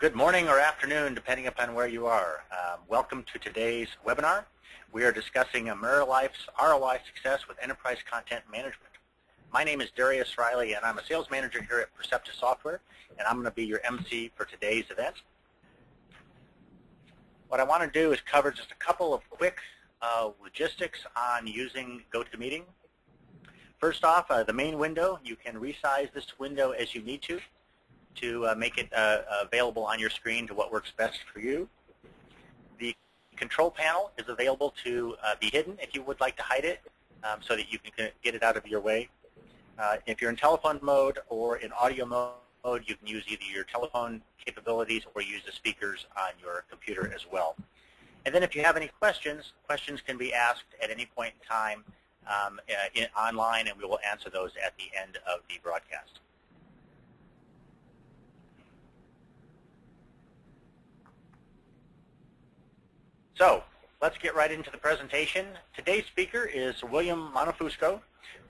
Good morning or afternoon, depending upon where you are. Welcome to today's webinar. We are discussing AmeriLife's ROI success with enterprise content management. My name is Darius Riley, and I'm a sales manager here at Perceptive Software, and I'm going to be your MC for today's event. What I want to do is cover just a couple of quick logistics on using GoToMeeting. First off, the main window, you can resize this window as you need to make it available on your screen to what works best for you. The control panel is available to be hidden if you would like to hide it so that you can get it out of your way. If you're in telephone mode or in audio mode, you can use either your telephone capabilities or use the speakers on your computer as well. And then if you have any questions, questions can be asked at any point in time online, and we will answer those at the end of the broadcast. So let's get right into the presentation. Today's speaker is William Monofusco.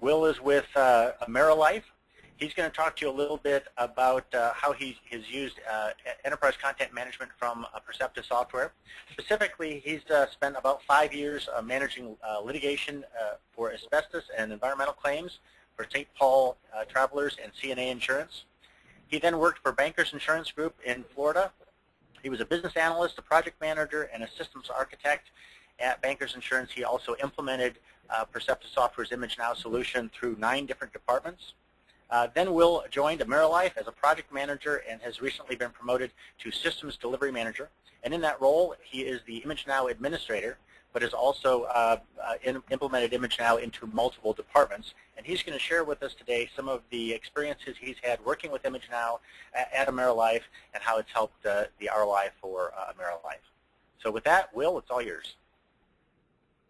Will is with AmeriLife. He's going to talk to you a little bit about how he has used enterprise content management from Perceptive Software. Specifically, he's spent about 5 years managing litigation for asbestos and environmental claims for St. Paul Travelers and CNA Insurance. He then worked for Bankers Insurance Group in Florida. He was a business analyst, a project manager, and a systems architect at Bankers Insurance. He also implemented Perceptive Software's ImageNow solution through 9 different departments. Then Will joined AmeriLife as a project manager and has recently been promoted to systems delivery manager. And in that role, he is the ImageNow administrator, but has also implemented ImageNow into multiple departments. And he's going to share with us today some of the experiences he's had working with ImageNow at AmeriLife and how it's helped the ROI for AmeriLife. So with that, Will, it's all yours.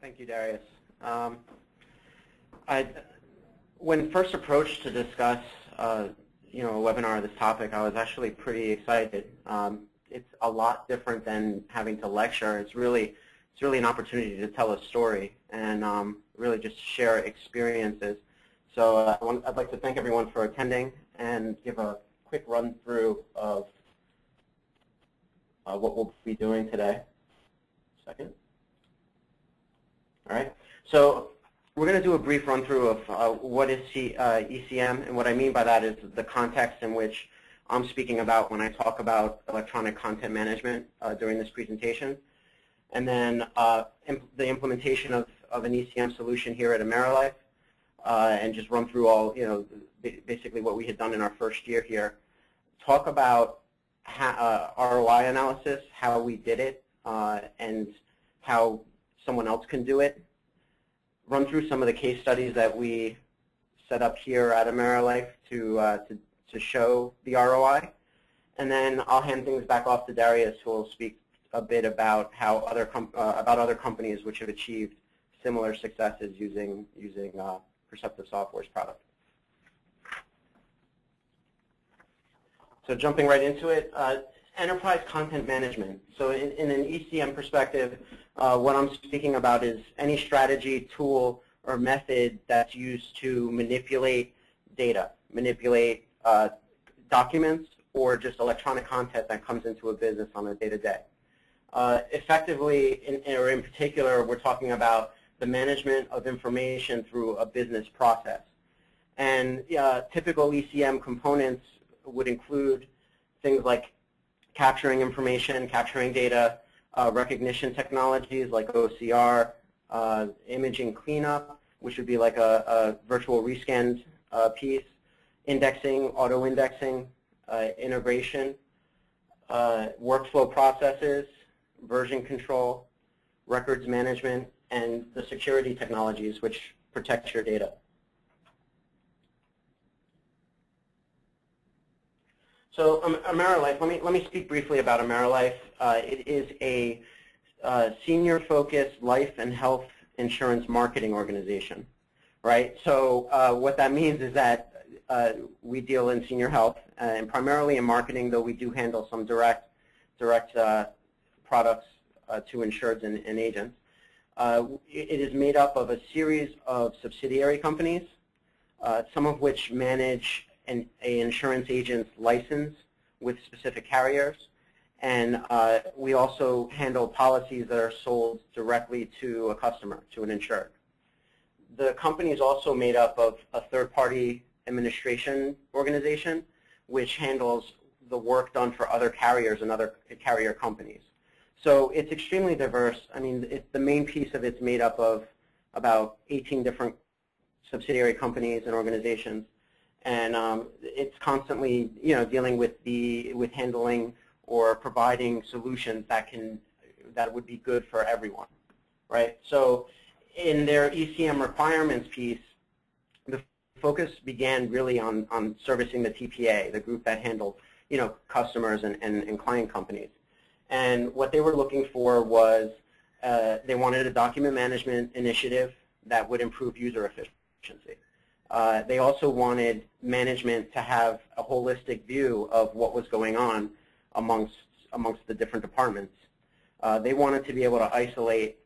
Thank you, Darius. When first approached to discuss a webinar on this topic, I was actually pretty excited. It's a lot different than having to lecture. It's really an opportunity to tell a story and really just share experiences. So I'd like to thank everyone for attending and give a quick run through of what we'll be doing today. Second. All right. So we're going to do a brief run through of what is ECM, and what I mean by that is the context in which I'm speaking about when I talk about electronic content management during this presentation. And then the implementation of an ECM solution here at AmeriLife, and just run through all, basically what we had done in our first year here. Talk about ROI analysis, how we did it, and how someone else can do it. Run through some of the case studies that we set up here at AmeriLife to show the ROI. And then I'll hand things back off to Darius, who will speak a bit about how other companies which have achieved similar successes using Perceptive Software's product. So jumping right into it, enterprise content management. So in an ECM perspective, what I'm speaking about is any strategy, tool, or method that's used to manipulate data, manipulate documents, or just electronic content that comes into a business on a day-to-day. Effectively, or in particular, we're talking about the management of information through a business process. And typical ECM components would include things like capturing information, capturing data, recognition technologies like OCR, imaging cleanup, which would be like a virtual rescanned piece, indexing, auto-indexing, integration, workflow processes, version control, records management, and the security technologies which protect your data. So AmeriLife, let me speak briefly about AmeriLife. It is a senior-focused life and health insurance marketing organization, right? So what that means is that we deal in senior health and primarily in marketing, though we do handle some direct products to insureds and agents. It is made up of a series of subsidiary companies, some of which manage an insurance agent's license with specific carriers, And we also handle policies that are sold directly to a customer, to an insured. The company is also made up of a third-party administration organization, which handles the work done for other carriers and other carrier companies. So it's extremely diverse. I mean, the main piece of it's made up of about 18 different subsidiary companies and organizations, and it's constantly, dealing with handling or providing solutions that would be good for everyone, right? So in their ECM requirements piece, the focus began really on servicing the TPA, the group that handled, customers and client companies. And what they were looking for was they wanted a document management initiative that would improve user efficiency. They also wanted management to have a holistic view of what was going on amongst the different departments. They wanted to be able to isolate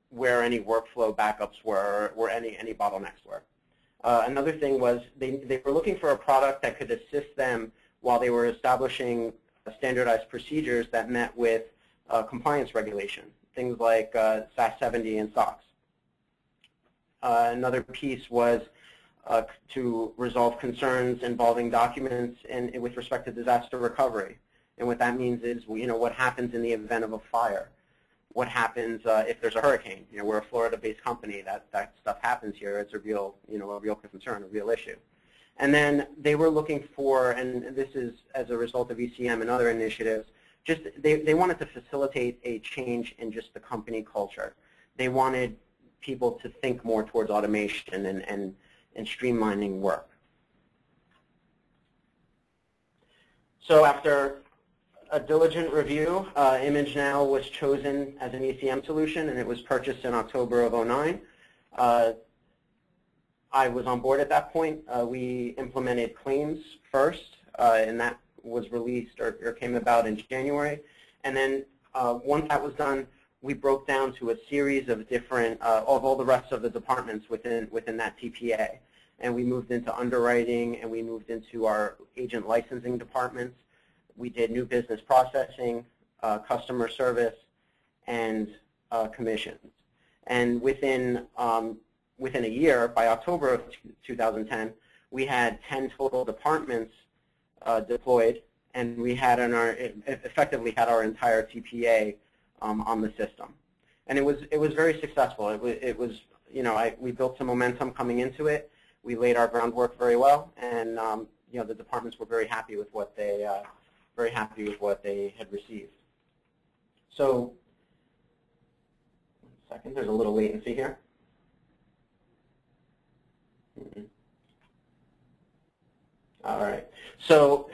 where any workflow backups were, or any bottlenecks were. Another thing was they were looking for a product that could assist them while they were establishing standardized procedures that met with compliance regulation, things like SAS 70 and SOX. Another piece was to resolve concerns involving documents and with respect to disaster recovery. And what that means is, what happens in the event of a fire? What happens if there's a hurricane? We're a Florida-based company. That stuff happens here. It's a real, a real concern, a real issue. And then they were looking for, and this is as a result of ECM and other initiatives, just they wanted to facilitate a change in just the company culture. They wanted people to think more towards automation and streamlining work. So after a diligent review, ImageNow was chosen as an ECM solution, and it was purchased in October of 2009. I was on board at that point. We implemented claims first, and that was released or came about in January. And then once that was done, we broke down to a series of different, of all the rest of the departments within that TPA. And we moved into underwriting, and we moved into our agent licensing departments. We did new business processing, customer service, and commissions. And within a year, by October of 2010, we had 10 total departments deployed, and we had effectively had our entire TPA on the system. And it was very successful. It was we built some momentum coming into it. We laid our groundwork very well, and the departments were very happy with what they had received. So, 1 second, there's a little latency here. All right. So,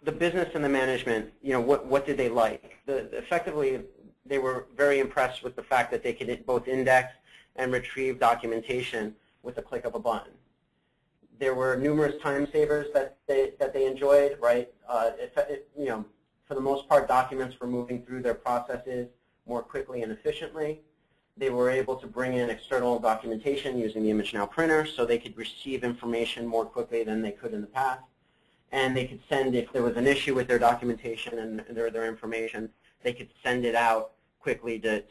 the business and the management, what did they like? Effectively, they were very impressed with the fact that they could both index and retrieve documentation with the click of a button. There were numerous time savers that they enjoyed, right? For the most part, documents were moving through their processes more quickly and efficiently. They were able to bring in external documentation using the ImageNow printer, so they could receive information more quickly than they could in the past. And they could send, if there was an issue with their documentation and their information, they could send it out quickly to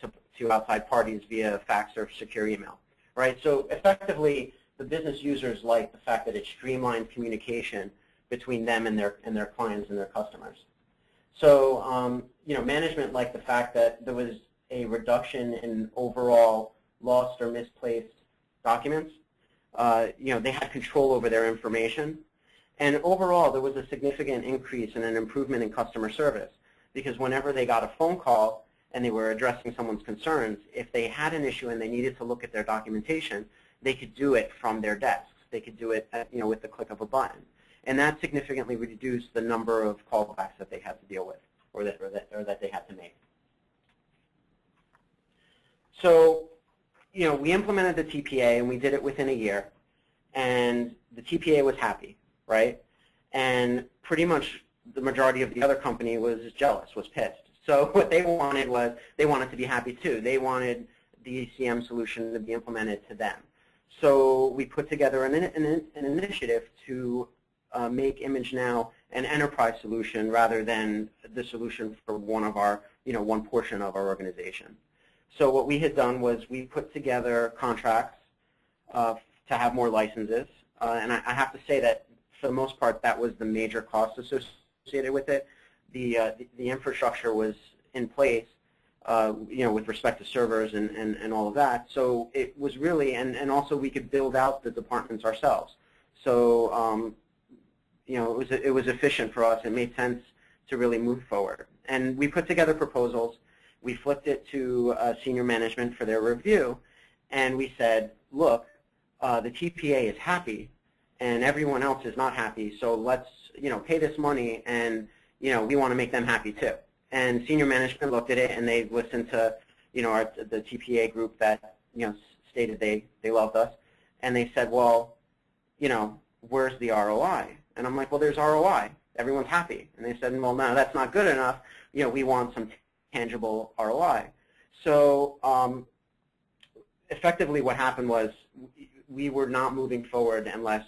outside parties via fax or secure email, right? So effectively, the business users like the fact that it streamlined communication between them and their clients and their customers. So management liked the fact that there was a reduction in overall lost or misplaced documents. They had control over their information. And overall, there was a significant increase and an improvement in customer service, because whenever they got a phone call and they were addressing someone's concerns, if they had an issue and they needed to look at their documentation, they could do it from their desks. They could do it with the click of a button. And that significantly reduced the number of callbacks that they had to deal with or that they had to make. So, we implemented the TPA, and we did it within a year. And the TPA was happy, right? And pretty much the majority of the other company was jealous, was pissed. So what they wanted was, they wanted to be happy too. They wanted the ECM solution to be implemented to them. So we put together an initiative to make ImageNow an enterprise solution rather than the solution for one of our, one portion of our organization. So what we had done was we put together contracts to have more licenses, and I have to say that for the most part that was the major cost associated with it. The infrastructure was in place, with respect to servers and all of that. So it was really, and also we could build out the departments ourselves. So it was efficient for us. It made sense to really move forward. And we put together proposals. We flipped it to senior management for their review, and we said, look, the TPA is happy, and everyone else is not happy. So let's pay this money, and we want to make them happy too. And senior management looked at it, and they listened to the TPA group that stated they loved us, and they said, well, where's the ROI? And I'm like, well, there's ROI. Everyone's happy. And they said, well, no, that's not good enough. We want some tangible ROI. So effectively what happened was we were not moving forward unless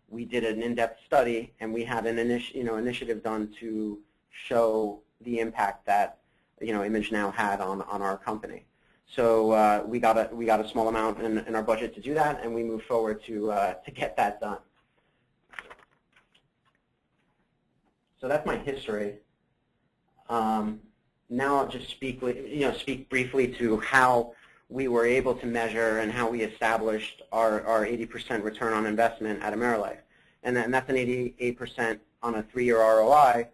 we did an in-depth study and we had an initiative done to show the impact that ImageNow had on our company. So we got a small amount in our budget to do that, and we moved forward to get that done. So that's my history. Now I'll just speak briefly to how we were able to measure and how we established our 80% return on investment at AmeriLife. And that's an 88% on a 3-year ROI,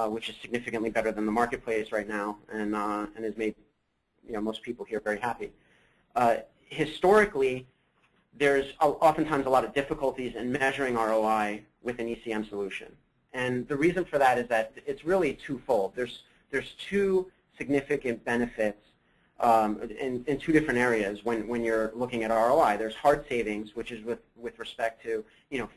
which is significantly better than the marketplace right now, and has made most people here very happy. Historically, there's oftentimes a lot of difficulties in measuring ROI with an ECM solution. And the reason for that is that it's really twofold. There's two significant benefits in two different areas when you're looking at ROI. There's hard savings, which is with respect to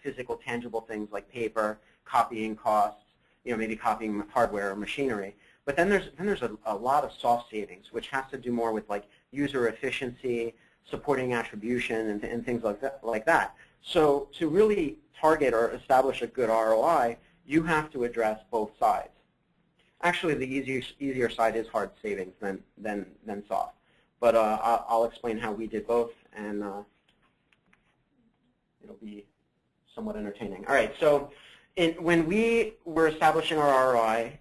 physical, tangible things like paper, copying costs, maybe copying hardware or machinery. But then there's a lot of soft savings, which has to do more with like user efficiency, supporting attribution, and things like that. So to really target or establish a good ROI, you have to address both sides. Actually, the easier side is hard savings than soft. But I'll explain how we did both, and it'll be somewhat entertaining. All right, so when we were establishing our ROI,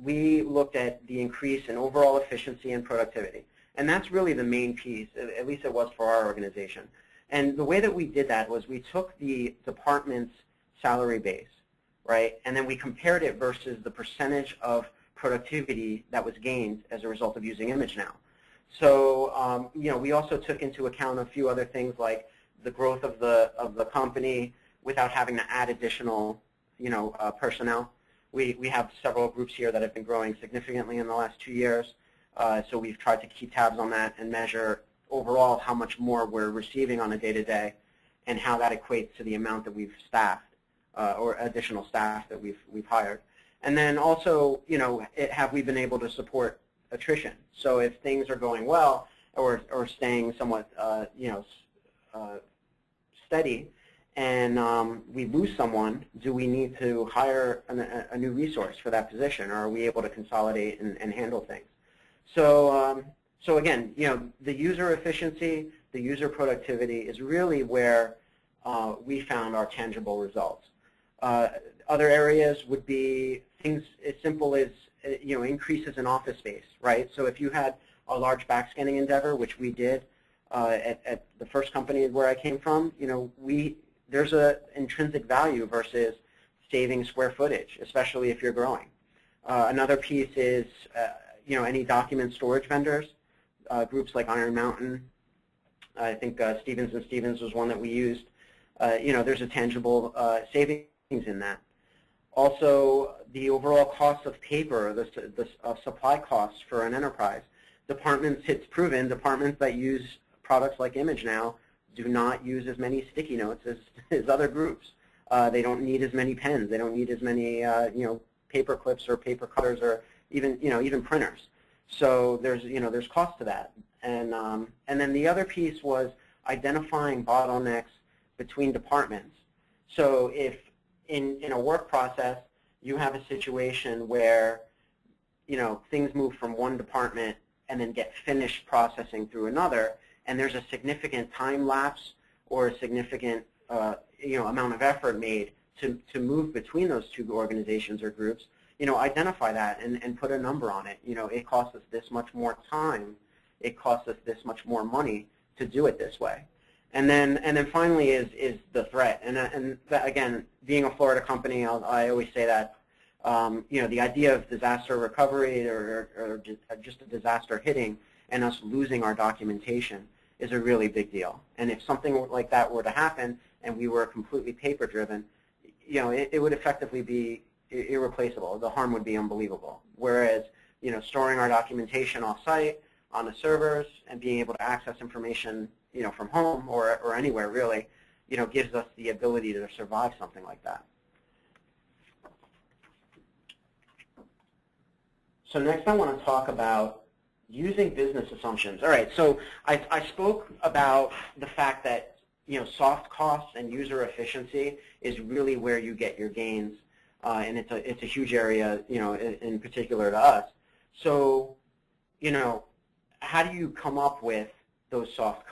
we looked at the increase in overall efficiency and productivity. And that's really the main piece, at least it was for our organization. And the way that we did that was we took the department's salary base, right, and then we compared it versus the percentage of productivity that was gained as a result of using ImageNow. So we also took into account a few other things like the growth of the company without having to add additional personnel. We have several groups here that have been growing significantly in the last 2 years, so we've tried to keep tabs on that and measure overall how much more we're receiving on a day-to-day and how that equates to the amount that we've staffed or additional staff that we've hired. And then also, have we been able to support attrition? So if things are going well or staying somewhat, steady, and we lose someone, do we need to hire a new resource for that position, or are we able to consolidate and handle things? So, so again, the user efficiency, the user productivity is really where we found our tangible results. Other areas would be things as simple as increases in office space, right? So if you had a large backscanning endeavor, which we did at the first company where I came from, there's an intrinsic value versus saving square footage, especially if you're growing. Another piece is any document storage vendors, groups like Iron Mountain. I think Stevens & Stevens was one that we used. There's a tangible savings in that. Also, the overall cost of paper, the supply costs for an enterprise. Departments, it's proven, departments that use products like ImageNow do not use as many sticky notes as other groups. They don't need as many pens. They don't need as many paper clips or paper cutters or even printers. So there's cost to that. And then the other piece was identifying bottlenecks between departments. So if in a work process you have a situation where, things move from one department and then get finished processing through another, and there's a significant time lapse or a significant amount of effort made to move between those two organizations or groups, identify that and put a number on it. It costs us this much more time. It costs us this much more money to do it this way. And then finally is the threat. And that, again, being a Florida company, I always say that the idea of disaster recovery or just a disaster hitting and us losing our documentation is a really big deal. And if something like that were to happen and we were completely paper-driven, it would effectively be irreplaceable. The harm would be unbelievable. Whereas, storing our documentation off-site on the servers and being able to access information, from home or anywhere really, gives us the ability to survive something like that. So next I want to talk about using business assumptions. All right, so I spoke about the fact that soft costs and user efficiency is really where you get your gains, and it's a huge area in particular to us. So how do you come up with those soft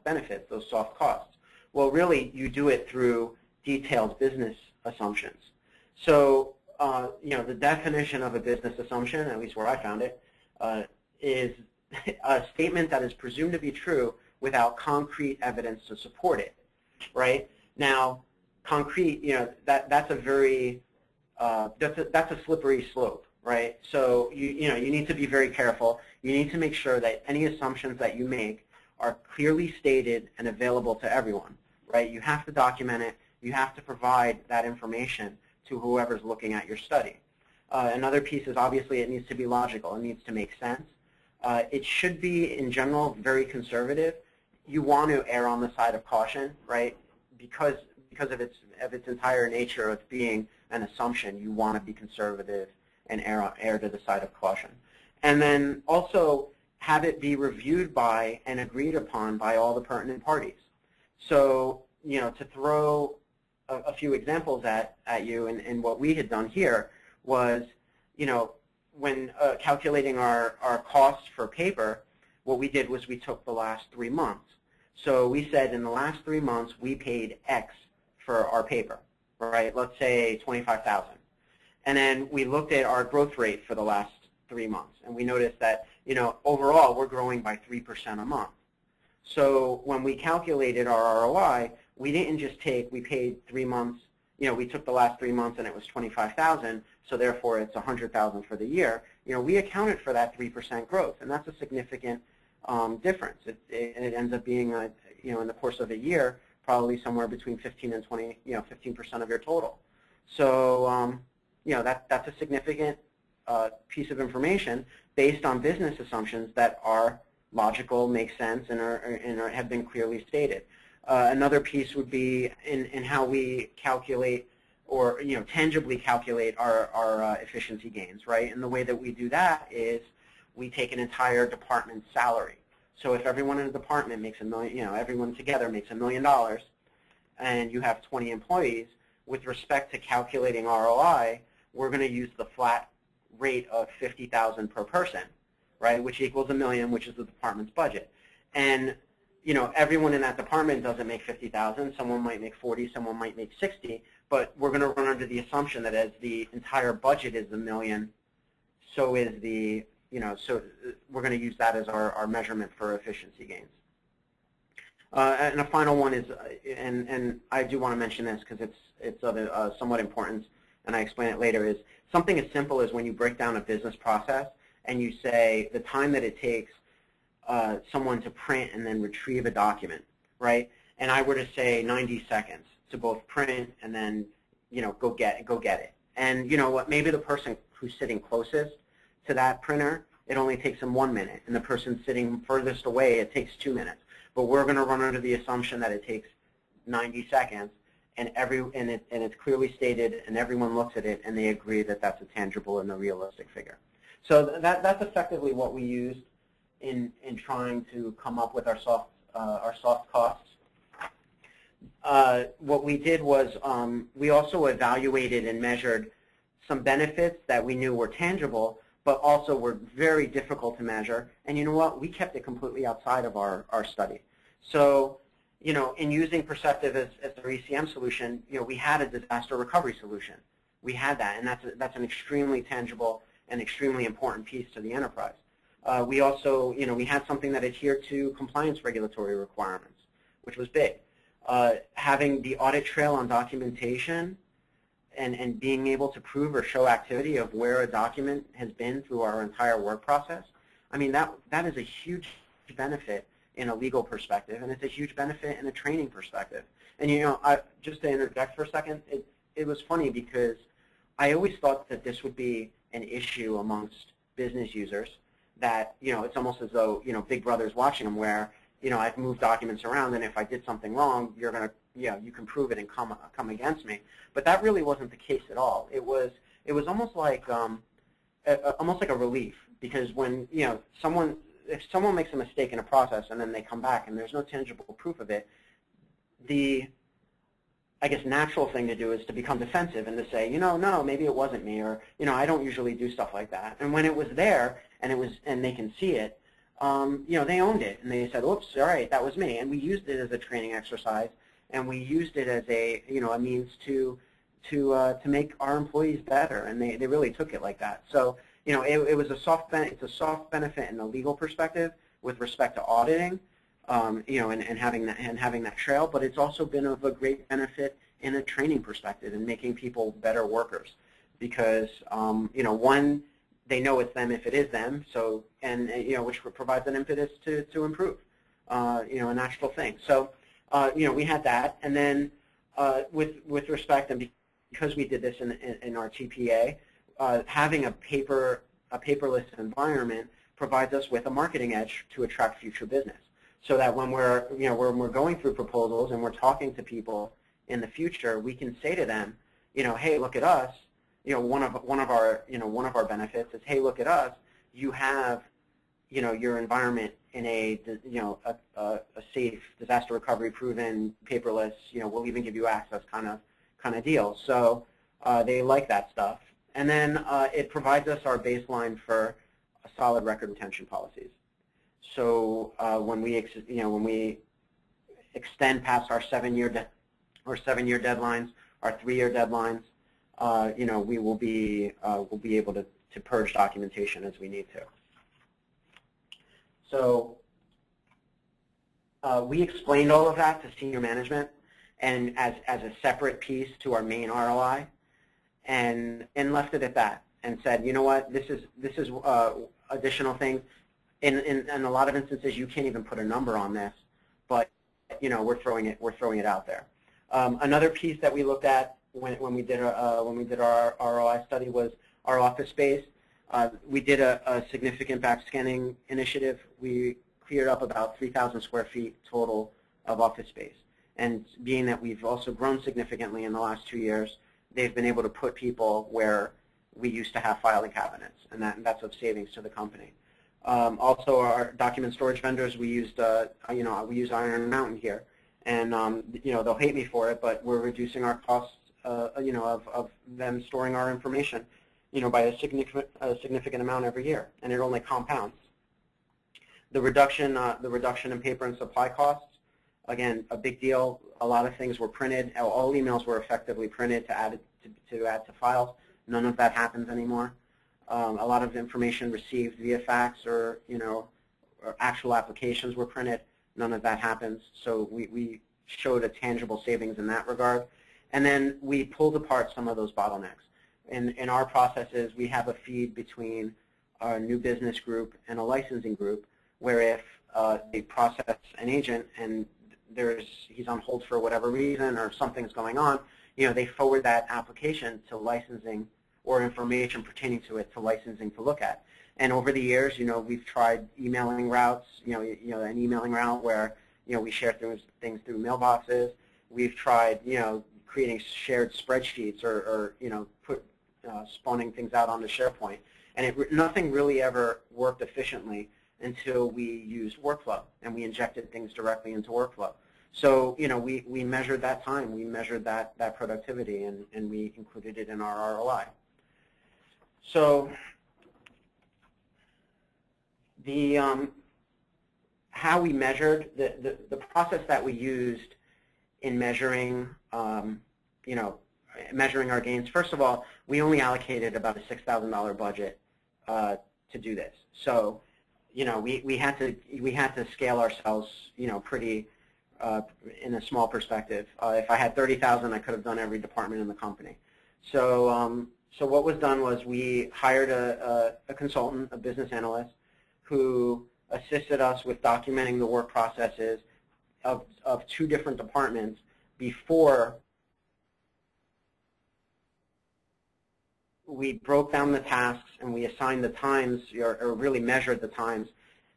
benefits, those soft costs? Well, really you do it through detailed business assumptions. So the definition of a business assumption, at least where I found it, is a statement that is presumed to be true without concrete evidence to support it, right? Now, concrete, that's a very, that's a slippery slope, right? So you need to be very careful. You need to make sure that any assumptions that you make are clearly stated and available to everyone, right? You have to document it. You have to provide that information to whoever's looking at your study. Another piece is obviously it needs to be logical. It needs to make sense. It should be, in general, very conservative. You want to err on the side of caution, right? Because of its entire nature of being an assumption, you want to be conservative and err to the side of caution. And then also have it be reviewed by and agreed upon by all the pertinent parties. So, to throw a few examples at you, and what we had done here was, when calculating our costs for paper, what we did was we took the last 3 months. So we said in the last 3 months we paid X for our paper, right? Let's say $25,000. And then we looked at our growth rate for the last 3 months, and we noticed that, overall we're growing by 3% a month. So when we calculated our ROI, we didn't just we paid 3 months, we took the last 3 months and it was $25,000, so therefore it's $100,000 for the year. We accounted for that 3% growth, and that's a significant difference. It ends up being, in the course of a year, probably somewhere between 15 and 20, 15% of your total. So, that's a significant piece of information based on business assumptions that are logical, make sense, and have been clearly stated. Another piece would be in how we calculate or tangibly calculate our efficiency gains, right? And the way that we do that is we take an entire department's salary. So if everyone in the department makes $1 million, everyone together makes $1 million, and you have 20 employees, with respect to calculating ROI, we're going to use the flat rate of $50,000 per person, right? Which equals $1 million, which is the department's budget. And everyone in that department doesn't make $50,000. Someone might make 40, someone might make 60. But we're going to run under the assumption that as the entire budget is $1 million, so is the, so we're going to use that as our measurement for efficiency gains. And a final one is, and I do want to mention this because it's somewhat important, and I explain it later, is something as simple as when you break down a business process and you say the time that it takes someone to print and then retrieve a document, right? And I were to say 90 seconds to both print and then, go get it. And you know what? Maybe the person who's sitting closest to that printer, it only takes them 1 minute, and the person sitting furthest away, it takes 2 minutes. But we're going to run under the assumption that it takes 90 seconds, and it's clearly stated, and everyone looks at it, and they agree that that's a tangible and a realistic figure. So that's effectively what we used in trying to come up with our soft costs. what we did was we also evaluated and measured some benefits that we knew were tangible, but also were very difficult to measure. And you know what? We kept it completely outside of our study. So, you know, in using Perceptive as our ECM solution, you know, we had a disaster recovery solution. We had that, and that's an extremely tangible and extremely important piece to the enterprise. We also, you know, we had something that adhered to compliance regulatory requirements, which was big. Having the audit trail on documentation and being able to prove or show activity of where a document has been through our entire work process, I mean, that is a huge benefit in a legal perspective, and it's a huge benefit in a training perspective. And you know, just to interject for a second, it was funny because I always thought that this would be an issue amongst business users, that, you know, it's almost as though, you know, Big Brother's watching them, where, you know, I've moved documents around, and if I did something wrong, you're going to, you know, you can prove it and come against me. But that really wasn't the case at all. It was almost like a relief, because when, you know, if someone makes a mistake in a process and then they come back and there's no tangible proof of it, the, I guess, natural thing to do is to become defensive and to say, you know, no, maybe it wasn't me, or, you know, I don't usually do stuff like that. And when it was there and they can see it, you know, they owned it, and they said, oops, all right, that was me. And we used it as a training exercise, and we used it as a, you know, a means to make our employees better, and they really took it like that. So, you know, it's a soft benefit in the legal perspective with respect to auditing, you know, and having that trail, but it's also been of a great benefit in a training perspective and making people better workers, because, you know, one, they know it's them if it is them, so, and you know, which provides an impetus to improve, you know, a natural thing. So, you know, we had that, and then with respect, and because we did this in our TPA, having a paperless environment provides us with a marketing edge to attract future business, so that when we're, you know, when we're going through proposals and we're talking to people in the future, we can say to them, you know, hey, look at us. You know, one of our benefits is, hey, look at us. You have, you know, your environment in a, you know, a safe, disaster recovery proven, paperless, you know, we'll even give you access kind of deal. So they like that stuff. And then it provides us our baseline for a solid record retention policies. So when we extend past our 7-year deadlines, our 3-year deadlines, you know, we'll be able to purge documentation as we need to. So we explained all of that to senior management, and as a separate piece to our main ROI, and left it at that, and said, you know what, this is additional things. In a lot of instances, you can't even put a number on this, but, you know, we're throwing it out there. Another piece that we looked at when we did our ROI study was our office space. We did a significant backscanning initiative. We cleared up about 3,000 square feet total of office space. And being that we've also grown significantly in the last 2 years, they've been able to put people where we used to have filing cabinets, and that's of savings to the company. Also, our document storage vendors, we used you know, we use Iron Mountain here, and you know, they'll hate me for it, but we're reducing our costs, you know, of them storing our information, you know, by a significant amount every year, and it only compounds. The reduction in paper and supply costs, again, a big deal. A lot of things were printed. All emails were effectively printed to add to files. None of that happens anymore. A lot of information received via fax or, you know, or actual applications were printed. None of that happens. So we showed a tangible savings in that regard. And then we pulled apart some of those bottlenecks. In our processes, we have a feed between a new business group and a licensing group, where if they process an agent and he's on hold for whatever reason or something's going on, you know, they forward that application to licensing or information pertaining to it to licensing to look at. And over the years, you know, we've tried emailing routes, you know, an emailing route where, you know, we share things through mailboxes. We've tried, you know, creating shared spreadsheets or you know, spawning things out onto SharePoint. And nothing really ever worked efficiently until we used workflow and we injected things directly into workflow. So, we measured that time, we measured that productivity, and we included it in our ROI. So how we measured, the process that we used in measuring, measuring our gains, first of all, we only allocated about a $6,000 budget to do this. So, we had to scale ourselves, pretty in a small perspective. If I had 30,000, I could have done every department in the company. So, so what was done was we hired a consultant, a business analyst, who assisted us with documenting the work processes of 2 different departments before we broke down the tasks and we assigned the times, or really measured the times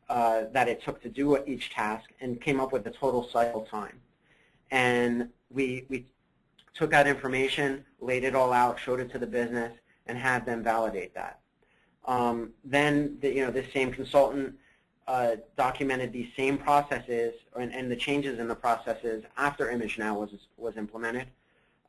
that it took to do each task, and came up with the total cycle time. And we took that information, laid it all out, showed it to the business, and had them validate that. Then this same consultant documented these same processes and the changes in the processes after ImageNow was implemented.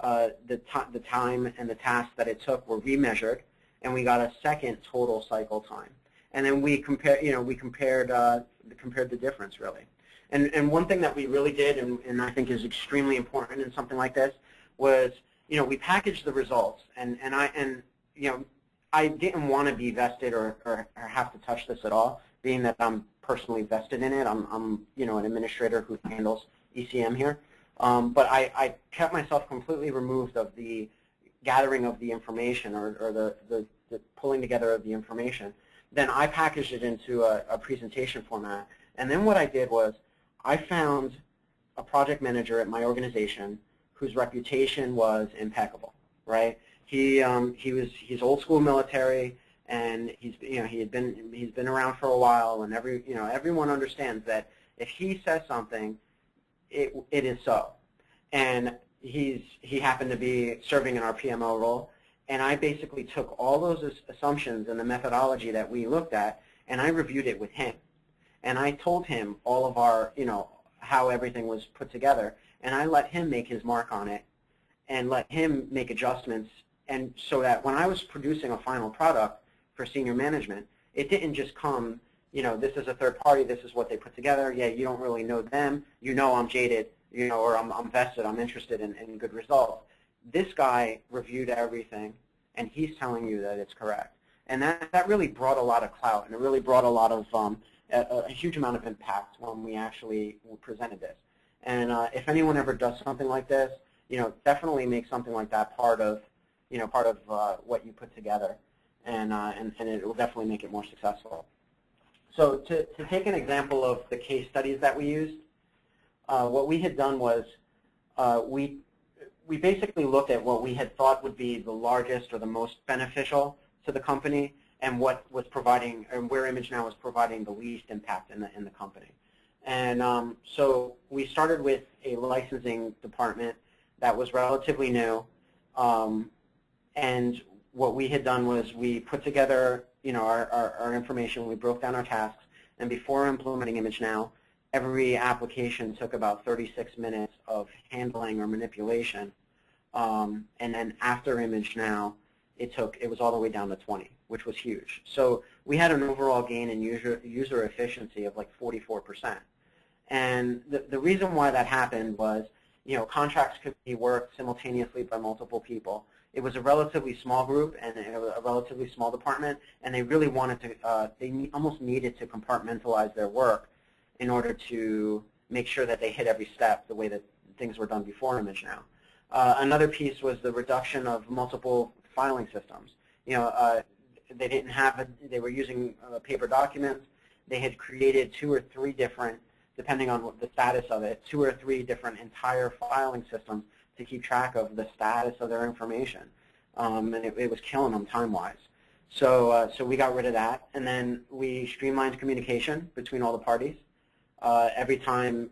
The time and the tasks that it took were remeasured, and we got a second total cycle time. And then we compared the difference, really. And one thing that we really did, and I think is extremely important in something like this, was we packaged the results, and I didn't want to be vested or have to touch this at all, being that I'm personally vested in it. I'm an administrator who handles ECM here. But I kept myself completely removed of the gathering of the information or the pulling together of the information. Then I packaged it into a presentation format. And then what I did was I found a project manager at my organization whose reputation was impeccable, right? He's old school military, and he's been around for a while, and everyone understands that if he says something, it is so. And he happened to be serving in our PMO role, and I basically took all those assumptions and the methodology that we looked at, and I reviewed it with him. And I told him all of our, how everything was put together, and I let him make his mark on it and let him make adjustments, and so that when I was producing a final product for senior management, it didn't just come, this is a third party, this is what they put together, yeah, you don't really know them, I'm jaded, or I'm vested, I'm interested in good results. This guy reviewed everything, and he's telling you that it's correct. And that really brought a lot of clout, and it really brought a lot of, a huge amount of impact when we actually presented this. And if anyone ever does something like this, definitely make something like that part of, what you put together, and it will definitely make it more successful. So to take an example of the case studies that we used, what we had done was we basically looked at what we had thought would be the largest or the most beneficial to the company, and what was providing, and where ImageNow was providing the least impact in the company. And so we started with a licensing department that was relatively new, and what we had done was we put together our information, we broke down our tasks, and before implementing ImageNow, every application took about 36 minutes of handling or manipulation, and then after ImageNow, it was all the way down to 20, which was huge. So we had an overall gain in user efficiency of like 44%. And the reason why that happened was, contracts could be worked simultaneously by multiple people. It was a relatively small group and a relatively small department, and they really wanted to, they almost needed to compartmentalize their work in order to make sure that they hit every step the way that things were done before ImageNow. Another piece was the reduction of multiple filing systems. They didn't have, they were using paper documents. They had created 2 or 3 different, depending on the status of it, 2 or 3 different entire filing systems to keep track of the status of their information. And it was killing them time-wise. So we got rid of that, and then we streamlined communication between all the parties. Every time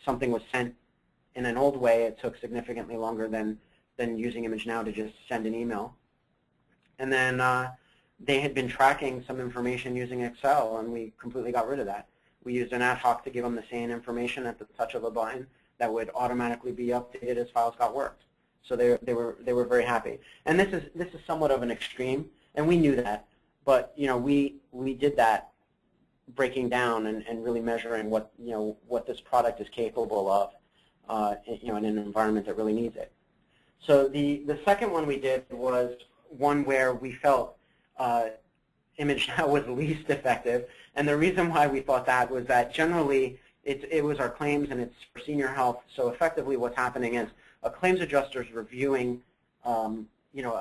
something was sent in an old way, it took significantly longer than using ImageNow to just send an email. And then they had been tracking some information using Excel, and we completely got rid of that. We used an ad hoc to give them the same information at the touch of a button that would automatically be updated as files got worked. So they were very happy. And this is somewhat of an extreme, and we knew that, but we did that breaking down and really measuring what this product is capable of in an environment that really needs it. So the second one we did was one where we felt ImageNow was least effective, and the reason why we thought that was that generally it was our claims and it's for senior health. So effectively, what's happening is a claims adjuster is reviewing a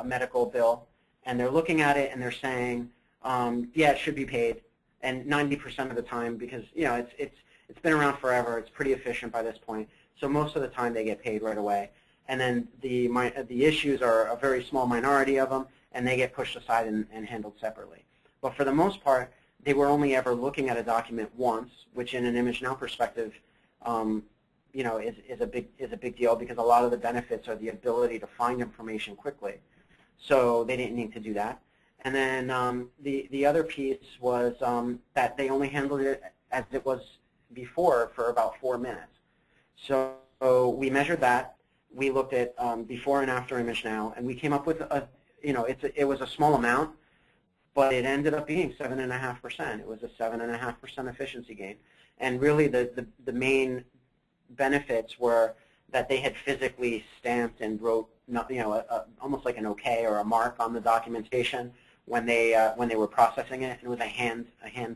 medical bill, and they're looking at it and they're saying, yeah, it should be paid, and 90% of the time, because it's been around forever, it's pretty efficient by this point. So most of the time they get paid right away. And then the issues are a very small minority of them, and they get pushed aside and handled separately. But for the most part, they were only ever looking at a document once, which in an ImageNow perspective, is a big deal, because a lot of the benefits are the ability to find information quickly. So they didn't need to do that. And then the other piece was that they only handled it as it was before for about 4 minutes. So we measured that. We looked at before and after ImageNow, and we came up with it was a small amount, but it ended up being 7.5%. It was a 7.5% efficiency gain. And really the main benefits were that they had physically stamped and wrote almost like an OK or a mark on the documentation when they were processing it. It was a hand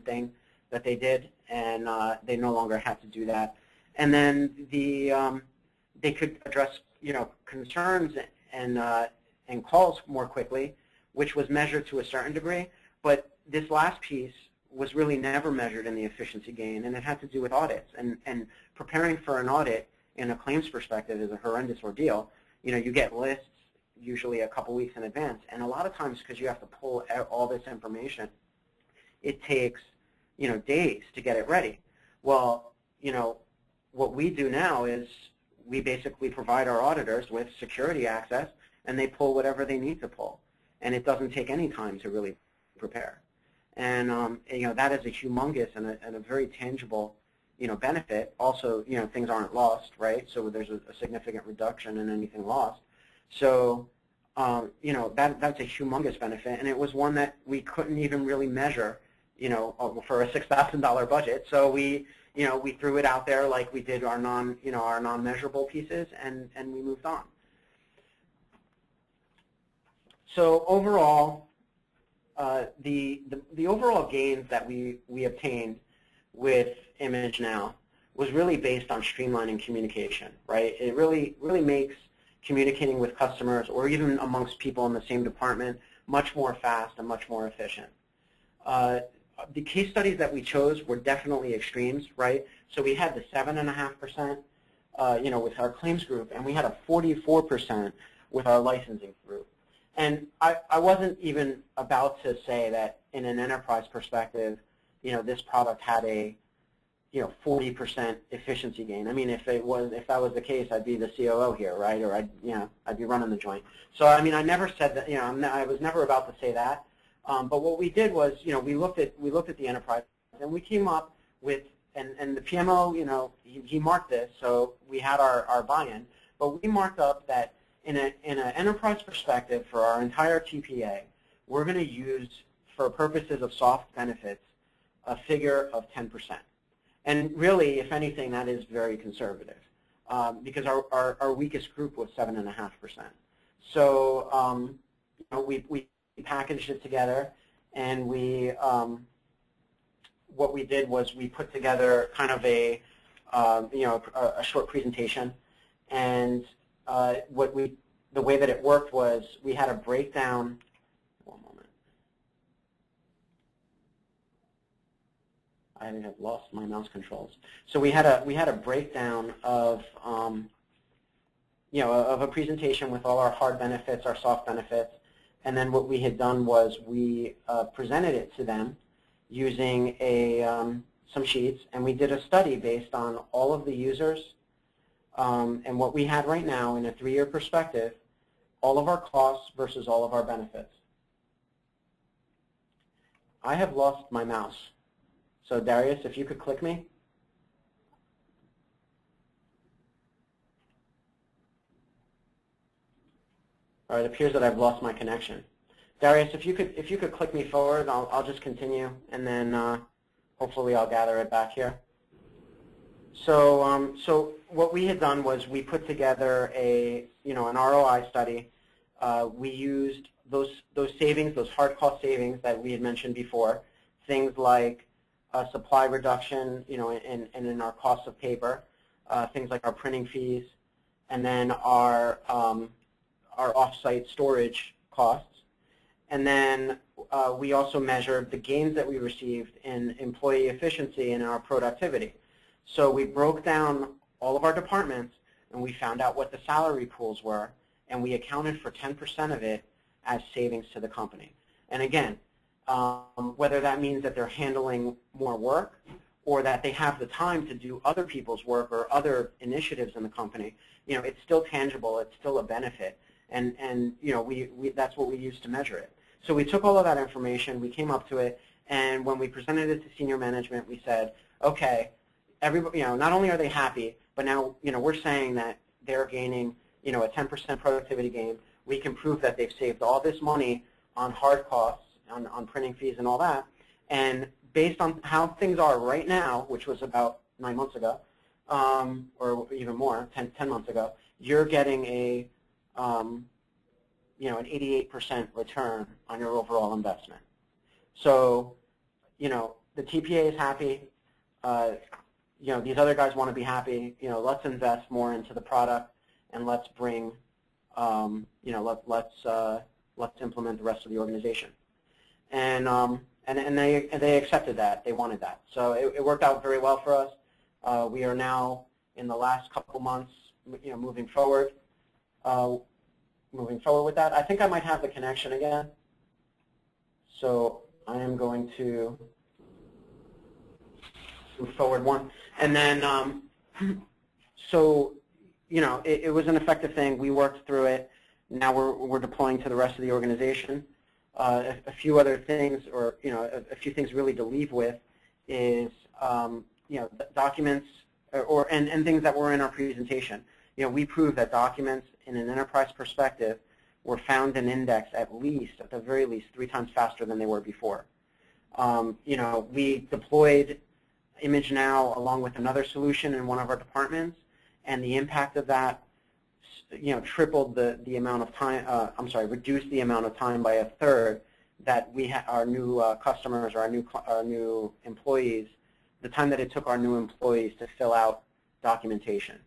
thing that they did, and they no longer had to do that. And then they could address concerns and calls more quickly, which was measured to a certain degree. But this last piece was really never measured in the efficiency gain, and it had to do with audits. And preparing for an audit in a claims perspective is a horrendous ordeal. You get lists usually a couple weeks in advance, and a lot of times, because you have to pull out all this information, it takes days to get it ready. Well, what we do now is we basically provide our auditors with security access, and they pull whatever they need to pull, and it doesn't take any time to really prepare. And that is a humongous and a very tangible benefit. Also, things aren't lost, right? So there's a significant reduction in anything lost. So that's a humongous benefit, and it was one that we couldn't even really measure, for a $6,000 budget. So we threw it out there like we did our non-measurable pieces, and we moved on. So overall, the overall gains that we obtained with ImageNow was really based on streamlining communication, right? It really makes communicating with customers or even amongst people in the same department much more fast and much more efficient. The case studies that we chose were definitely extremes, right? So we had the 7.5%, with our claims group, and we had a 44% with our licensing group. And I wasn't even about to say that in an enterprise perspective, this product had a 40% efficiency gain. I mean, if that was the case, I'd be the COO here, right? Or I'd be running the joint. So I mean, I never said that. I was never about to say that. But what we did was, we looked at the enterprise, and we came up with, and the PMO, he marked this, so we had our buy-in. But we marked up that in an enterprise perspective for our entire TPA, we're going to use, for purposes of soft benefits, a figure of 10%. And really, if anything, that is very conservative, because our weakest group was 7.5%. So we packaged it together, and what we did was we put together kind of a short presentation, and the way that it worked was we had a breakdown. One moment. I have lost my mouse controls. So we had a breakdown of of a presentation with all our hard benefits, our soft benefits, and then what we had done was we presented it to them using some sheets, and we did a study based on all of the users and what we had right now in a 3-year perspective, all of our costs versus all of our benefits. I have lost my mouse, So Darius, if you could click me. All right, it appears that I've lost my connection. Darius, if you could click me forward, I'll just continue, and then hopefully I'll gather it back here. So so what we had done was we put together an ROI study. We used those savings, those hard cost savings that we had mentioned before, things like supply reduction, and in our cost of paper, things like our printing fees, and then our off-site storage costs. And then we also measured the gains that we received in employee efficiency and in our productivity. So we broke down all of our departments, and we found out what the salary pools were, and we accounted for 10% of it as savings to the company. And again, whether that means that they're handling more work or that they have the time to do other people's work or other initiatives in the company, it's still tangible, it's still a benefit, and that's what we use to measure it. So we took all of that information, we came up to it, and when we presented it to senior management, we said, okay, everybody, not only are they happy, but now we're saying that they're gaining a 10% productivity gain. We can prove that they've saved all this money on hard costs, on printing fees and all that. And based on how things are right now, which was about 9 months ago, or even more, 10 months ago, you're getting an 88% return on your overall investment. So, the TPA is happy. These other guys want to be happy. Let's invest more into the product, and let's bring, let's implement the rest of the organization. And they accepted that. They wanted that. So it worked out very well for us. We are now in the last couple months, moving forward with that. I think I might have the connection again. So I am going to move forward one. And then, so, it was an effective thing. We worked through it. Now we're deploying to the rest of the organization. A few other things, or a few things really to leave with, is documents and things that were in our presentation. We proved that documents in an enterprise perspective were found and indexed at the very least, 3 times faster than they were before. We deployed ImageNow along with another solution in one of our departments, and the impact of that, tripled the amount of time. Reduced the amount of time by 1/3 that our new customers or our new employees, the time that it took our new employees to fill out documentation.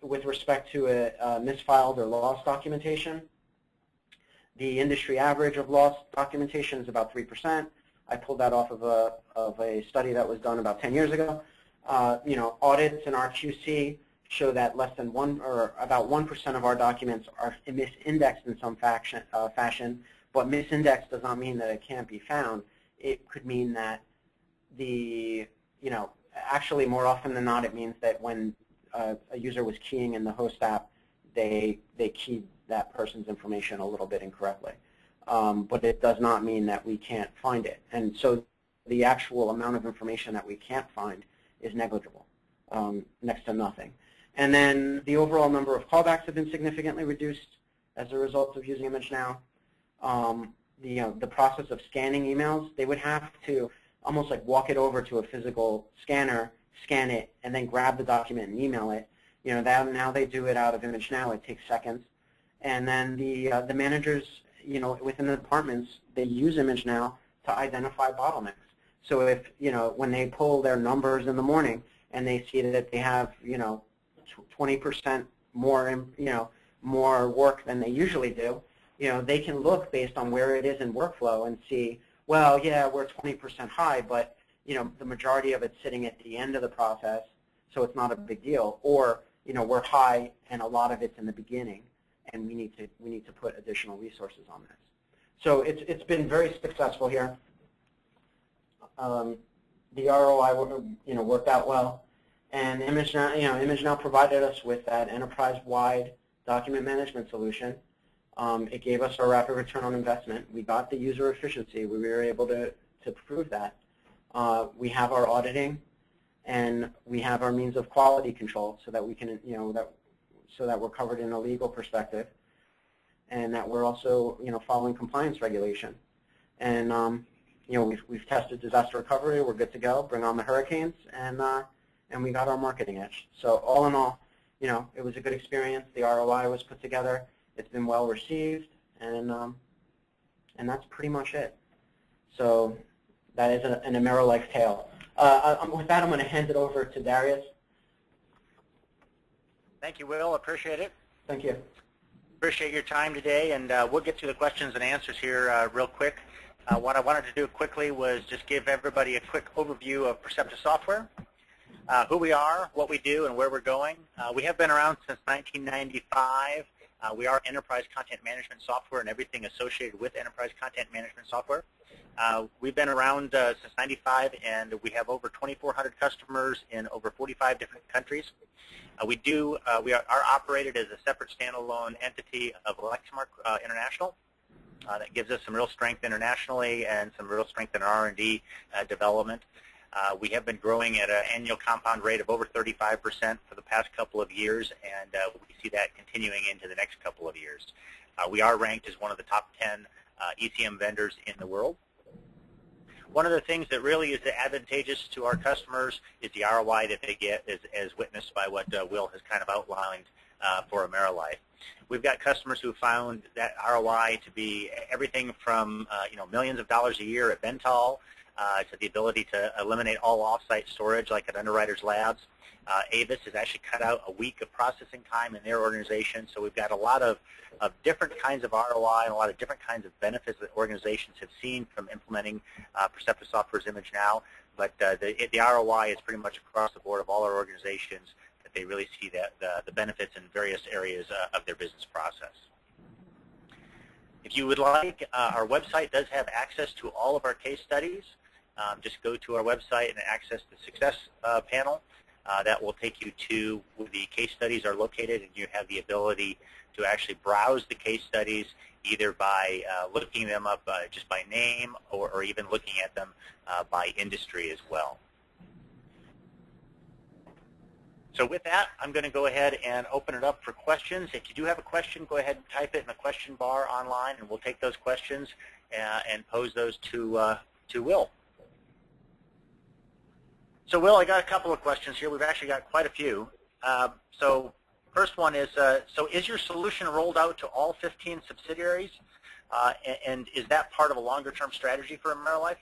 With respect to a misfiled or lost documentation, the industry average of lost documentation is about 3%. I pulled that off of a study that was done about 10 years ago. Audits in our QC show that less than about 1% of our documents are misindexed in some fashion. But misindexed does not mean that it can't be found. It could mean that actually more often than not, it means that when a user was keying in the host app, they keyed that person's information a little bit incorrectly. But it does not mean that we can't find it. And so the actual amount of information that we can't find is negligible, next to nothing. And then the overall number of callbacks have been significantly reduced as a result of using ImageNow. The process of scanning emails, they would have to almost like walk it over to a physical scanner, scan it, and then grab the document and email it. Now they do it out of ImageNow. It takes seconds. And then the managers, within the departments, they use ImageNow to identify bottlenecks. So if, when they pull their numbers in the morning and they see that they have, 20% more, more work than they usually do, they can look based on where it is in workflow and see, well, yeah, we're 20% high, but, the majority of it's sitting at the end of the process, so it's not a big deal. Or, we're high and a lot of it's in the beginning, and we need to put additional resources on this. So it's been very successful here. The ROI, worked out well, and ImageNow provided us with that enterprise-wide document management solution. It gave us a rapid return on investment. We got the user efficiency. We were able to prove that. we have our auditing, and we have our means of quality control so that we can, so that we're covered in a legal perspective, and that we're also, following compliance regulation. And we've tested disaster recovery. We're good to go. Bring on the hurricanes, and we got our marketing edge. So all in all, it was a good experience. The ROI was put together. It's been well received, and that's pretty much it. So that is an AmeriLife tale. With that, I'm going to hand it over to Darius. Thank you, Will. Appreciate it. Thank you. Appreciate your time today, and we'll get to the questions and answers here real quick. What I wanted to do quickly was just give everybody a quick overview of Perceptive Software, who we are, what we do, and where we're going. We have been around since 1995. We are enterprise content management software and everything associated with enterprise content management software. We've been around since 95, and we have over 2,400 customers in over 45 different countries. We are operated as a separate standalone entity of Lexmark International. That gives us some real strength internationally and some real strength in R&D development. We have been growing at an annual compound rate of over 35% for the past couple of years, and we see that continuing into the next couple of years. We are ranked as one of the top 10 ECM vendors in the world. One of the things that really is advantageous to our customers is the ROI that they get, as witnessed by what Will has kind of outlined for AmeriLife. We've got customers who found that ROI to be everything from millions of dollars a year at Bental to the ability to eliminate all off-site storage like at Underwriters Labs. Avis has actually cut out a week of processing time in their organization, so we've got a lot of different kinds of ROI and a lot of different kinds of benefits that organizations have seen from implementing Perceptive Software's ImageNow, but the ROI is pretty much across the board of all our organizations that they really see that the benefits in various areas of their business process. If you would like, our website does have access to all of our case studies. Just go to our website and access the success panel. That will take you to where the case studies are located, and you have the ability to actually browse the case studies either by looking them up just by name or even looking at them by industry as well. So with that, I'm going to go ahead and open it up for questions. If you do have a question, go ahead and type it in the question bar online, and we'll take those questions and pose those to Will. So Will, I got a couple of questions here. We've actually got quite a few. So first one is, so is your solution rolled out to all 15 subsidiaries, and is that part of a longer-term strategy for AmeriLife?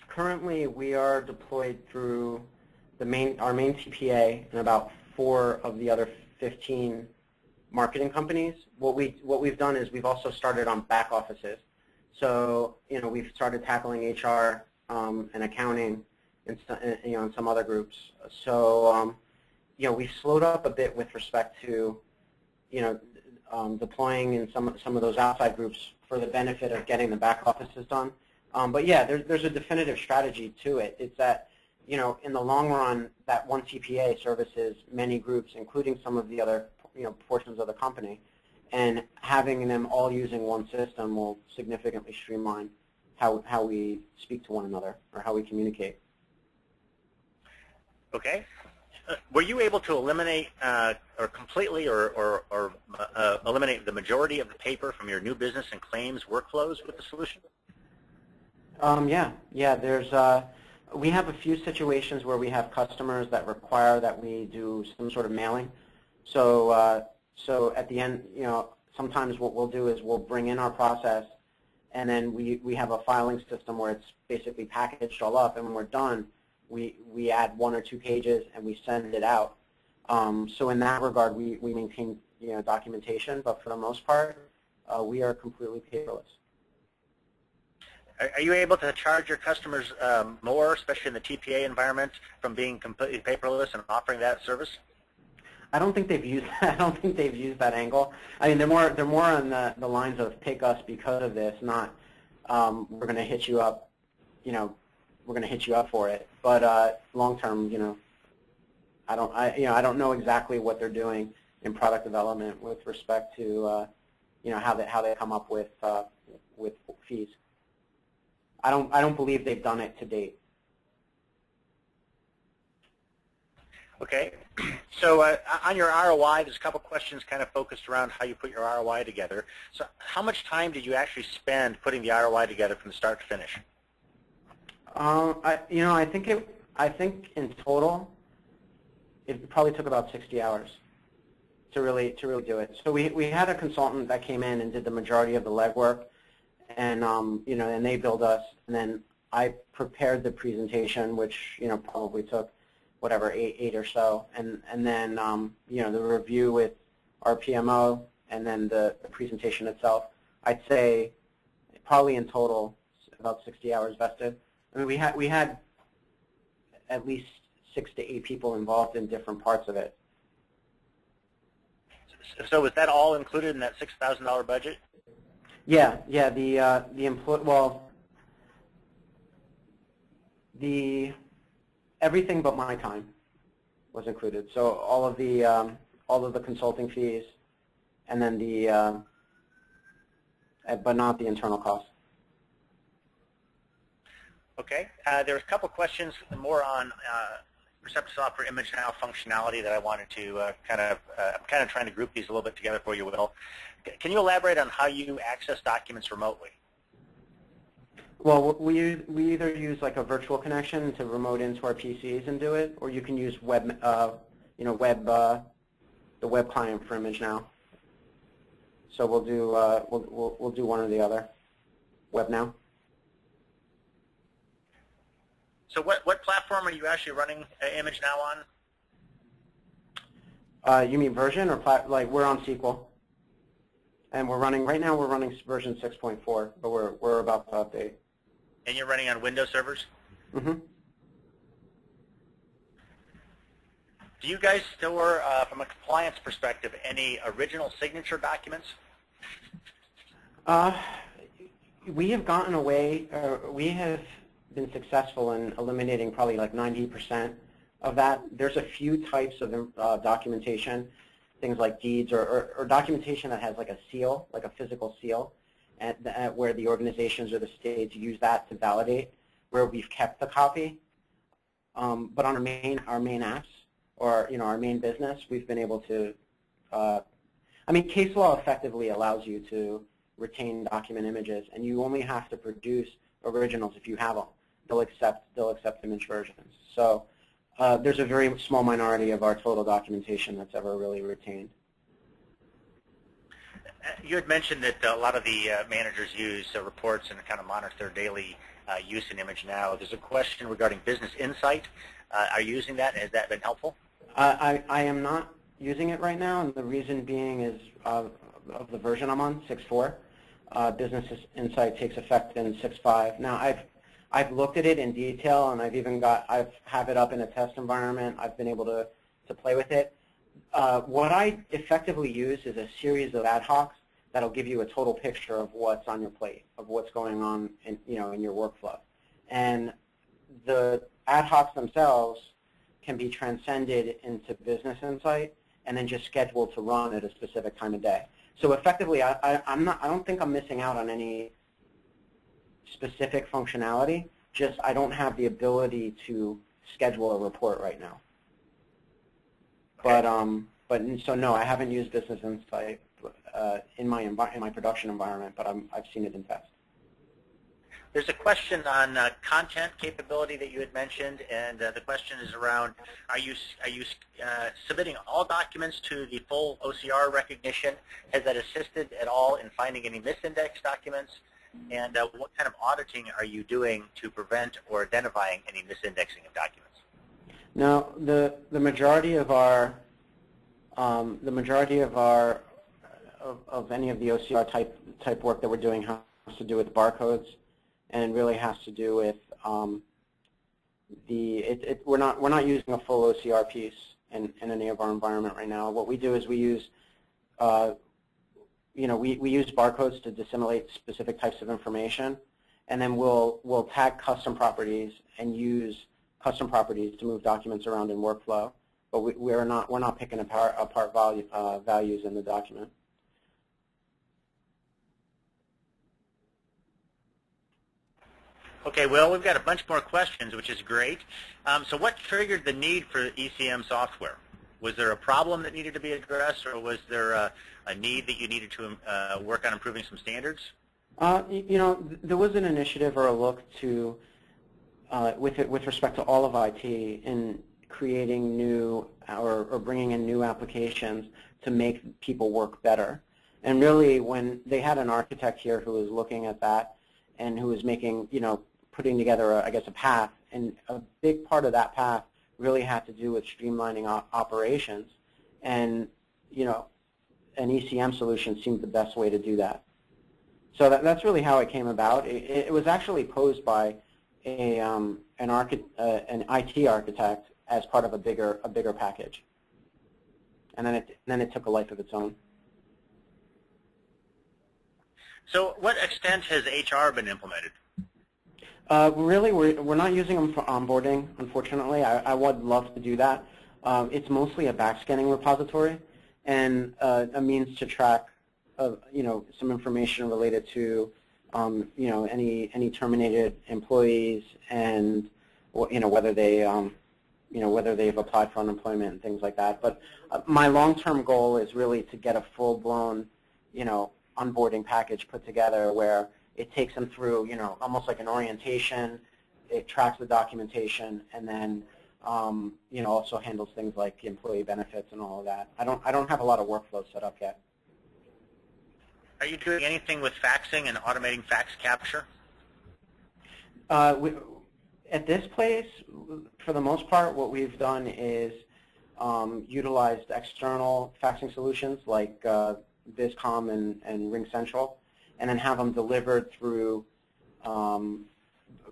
Currently we are deployed through our main TPA and about 4 of the other 15 marketing companies. What we've done is we've also started on back offices. So we've started tackling HR and accounting and some other groups. So we've slowed up a bit with respect to deploying in some of those outside groups for the benefit of getting the back offices done. But yeah, there's a definitive strategy to it. It's that in the long run, that one TPA services many groups, including some of the other portions of the company, and having them all using one system will significantly streamline how we speak to one another or how we communicate. Okay. Were you able to eliminate or completely or eliminate the majority of the paper from your new business and claims workflows with the solution? Yeah. We have a few situations where we have customers that require that we do some sort of mailing. So at the end, sometimes what we'll do is we'll bring in our process, and then we have a filing system where it's basically packaged all up, and when we're done, we add 1 or 2 pages and we send it out. So in that regard, we maintain documentation, but for the most part, we are completely paperless. Are you able to charge your customers more, especially in the TPA environment, from being completely paperless and offering that service? I don't think they've used that angle. I mean, they're more on the lines of pick us because of this, not we're going to hit you up, we're going to hit you up for it. But long term, I don't know exactly what they're doing in product development with respect to how they come up with fees. I don't believe they've done it to date. Okay. So on your ROI, there's a couple questions kind of focused around how you put your ROI together. So how much time did you actually spend putting the ROI together from start to finish? I think in total, it probably took about 60 hours to really do it. So we had a consultant that came in and did the majority of the legwork, and and they billed us, and then I prepared the presentation, which probably took whatever, eight or so, and then the review with our PMO, and then the presentation itself. I'd say probably in total about 60 hours vested. I mean, we had at least 6 to 8 people involved in different parts of it. So was that all included in that $6,000 budget? Yeah. Everything but my time was included. So all of the consulting fees, and then but not the internal costs. Okay. There's a couple questions more on Perceptive software ImageNow functionality that I wanted to I'm kind of trying to group these a little bit together for you, Will. Can you elaborate on how you access documents remotely? Well, we either use like a virtual connection to remote into our PCs and do it, or you can use the web client for ImageNow. So we'll do one or the other. WebNow. So what platform are you actually running ImageNow on? You mean version or like we're on SQL, and right now we're running version 6.4, but we're about to update. And you're running on Windows servers? Mm-hmm. Do you guys store, from a compliance perspective, any original signature documents? We have gotten away. We have been successful in eliminating probably like 90% of that. There's a few types of documentation, things like deeds or documentation that has like a seal, like a physical seal, where the organizations or the states use that to validate where we've kept the copy. But on our main apps or our main business, we've been able to. Case law effectively allows you to retain document images, and you only have to produce originals if you have them. They'll accept image versions. So there's a very small minority of our total documentation that's ever really retained. You had mentioned that a lot of the managers use reports and kind of monitor their daily use in ImageNow. There's a question regarding business insight. Are you using that? Has that been helpful? I am not using it right now, and the reason being is of the version I'm on, 6.4. Business insight takes effect in 6.5. Now I've looked at it in detail, and I've have it up in a test environment. I've been able to play with it. What I effectively use is a series of ad hocs that'll give you a total picture of what's on your plate, of what's going on in your workflow. And the ad hocs themselves can be transcended into business insight and then just scheduled to run at a specific time of day. So effectively, I don't think I'm missing out on any specific functionality. Just I don't have the ability to schedule a report right now. Okay. But so no, I haven't used business insight in my production environment, but I've seen it in test. There's a question on content capability that you had mentioned, and the question is around: Are you submitting all documents to the full OCR recognition? Has that assisted at all in finding any misindexed documents? And what kind of auditing are you doing to prevent or identifying any misindexing of documents? Now, the majority of our of any of the OCR type work that we're doing has to do with barcodes, and really has to do with we're not using a full OCR piece in any of our environment right now. What we do is we use we use barcodes to dissimulate specific types of information, and then we'll tag custom properties and use custom properties to move documents around in workflow. But we're not picking apart values in the document. Okay, well, we've got a bunch more questions, which is great. So what triggered the need for ECM software? Was there a problem that needed to be addressed, or was there a need that you needed to work on improving some standards? There was an initiative or a look to, with respect to all of IT, in creating new or bringing in new applications to make people work better. And really, when they had an architect here who was looking at that and who was making, putting together, I guess, a path, and a big part of that path really had to do with streamlining operations, and an ECM solution seemed the best way to do that. So that's really how it came about. It was actually posed by an IT architect as part of a bigger package, and then it took a life of its own. So, what extent has HR been implemented? Really, we're not using them for onboarding, unfortunately. I would love to do that. It's mostly a backscanning repository and a means to track, some information related to, any terminated employees and, whether they, whether they've applied for unemployment and things like that. But my long-term goal is really to get a full-blown, onboarding package put together where it takes them through, almost like an orientation. It tracks the documentation, and then, also handles things like employee benefits and all of that. I don't have a lot of workflows set up yet. Are you doing anything with faxing and automating fax capture? At this place, for the most part, what we've done is utilized external faxing solutions like Bizcom and RingCentral, and then have them delivered through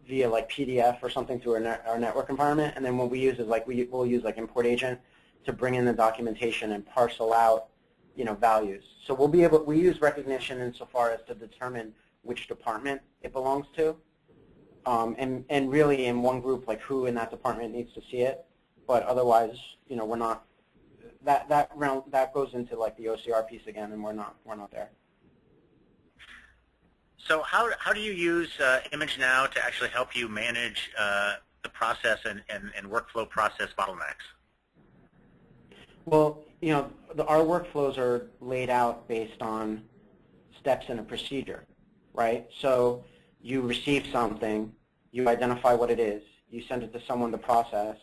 via like PDF or something through our network environment. And then what we use is we'll use like import agent to bring in the documentation and parcel out values. So we use recognition insofar as to determine which department it belongs to, and really in one group, like who in that department needs to see it. But otherwise, we're not. That goes into like the OCR piece again, and we're not there. So how do you use ImageNow to actually help you manage the process and workflow process bottlenecks? Well, our workflows are laid out based on steps in a procedure, right? So you receive something, you identify what it is, you send it to someone to process,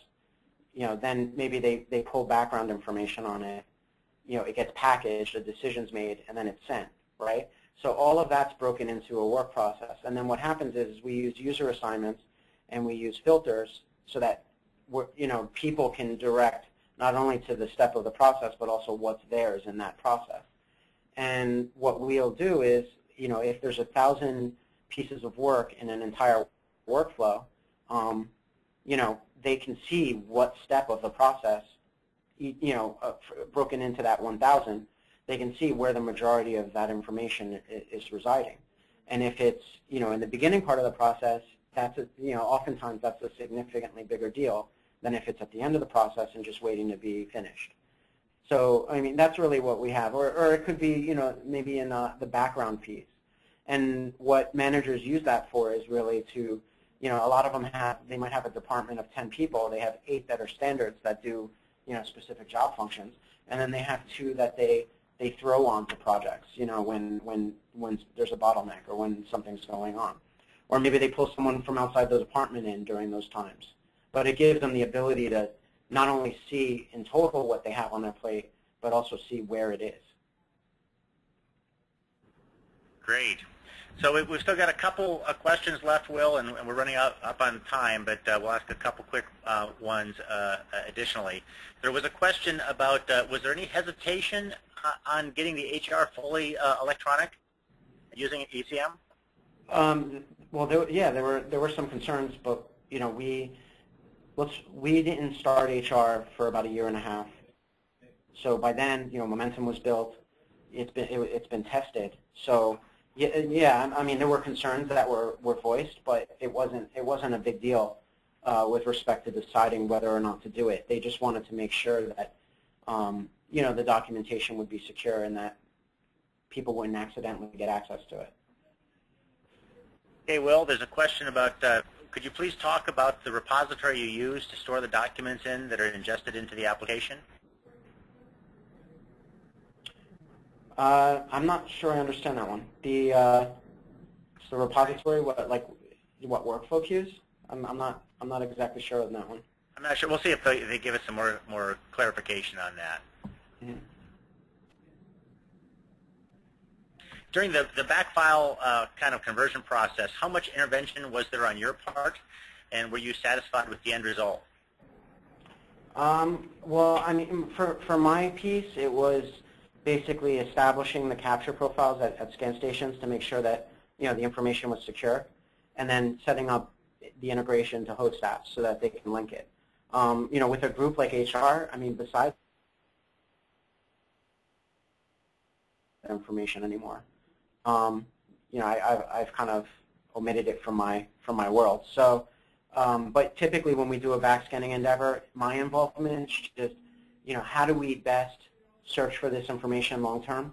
then maybe they pull background information on it, it gets packaged, a decision's made, and then it's sent, right? So all of that's broken into a work process. And then what happens is we use user assignments and we use filters so that people can direct not only to the step of the process, but also what's theirs in that process. And what we'll do is, if there's 1,000 pieces of work in an entire workflow, they can see what step of the process, broken into that 1,000, they can see where the majority of that information is residing. And if it's, in the beginning part of the process, that's oftentimes that's a significantly bigger deal than if it's at the end of the process and just waiting to be finished. So, I mean, that's really what we have. Or it could be, maybe in the background piece. And what managers use that for is really to, a lot of them they might have a department of 10 people. They have 8 that are standards that do, specific job functions. And then they have 2 that they throw onto projects, when there's a bottleneck or when something's going on. Or maybe they pull someone from outside the department in during those times. But it gives them the ability to not only see in total what they have on their plate, but also see where it is. Great. So we've still got a couple of questions left, Will, and we're running up on time, but we'll ask a couple quick ones additionally. There was a question about, was there any hesitation on getting the HR fully electronic using ECM? Well, there were some concerns, but we didn't start HR for about 1.5 years. So by then, momentum was built. It's been tested. So yeah, I mean, there were concerns that were voiced, but it wasn't a big deal with respect to deciding whether or not to do it. They just wanted to make sure that the documentation would be secure and that people wouldn't accidentally get access to it. Okay, Will, there's a question about, could you please talk about the repository you use to store the documents in that are ingested into the application? I'm not sure I understand that one. The repository, what workflow queues? I'm not exactly sure on that one. I'm not sure. We'll see if they give us some more clarification on that. Mm-hmm. During the backfile kind of conversion process, how much intervention was there on your part, and were you satisfied with the end result? Well, I mean, for my piece, it was basically establishing the capture profiles at scan stations to make sure that the information was secure, and then setting up the integration to host apps so that they can link it. With a group like HR, I mean, besides information anymore, I've kind of omitted it from my world. So, but typically when we do a backscanning endeavor, my involvement is just, how do we best search for this information long term,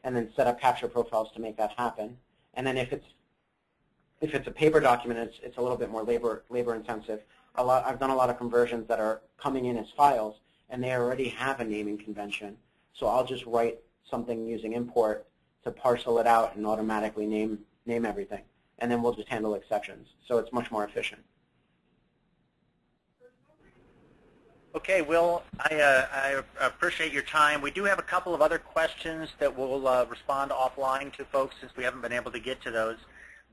and then set up capture profiles to make that happen. And then if it's a paper document, it's a little bit more labor intensive. I've done a lot of conversions that are coming in as files, and they already have a naming convention. So I'll just write something using import to parcel it out and automatically name everything, and then we'll just handle exceptions. So it's much more efficient. Okay, Will, I appreciate your time. We do have a couple of other questions that we'll respond offline to folks since we haven't been able to get to those.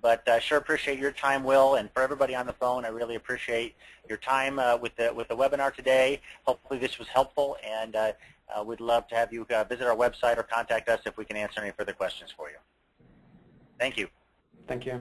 But I sure appreciate your time, Will, and for everybody on the phone, I really appreciate your time with the webinar today. Hopefully this was helpful, and we'd love to have you visit our website or contact us if we can answer any further questions for you. Thank you. Thank you.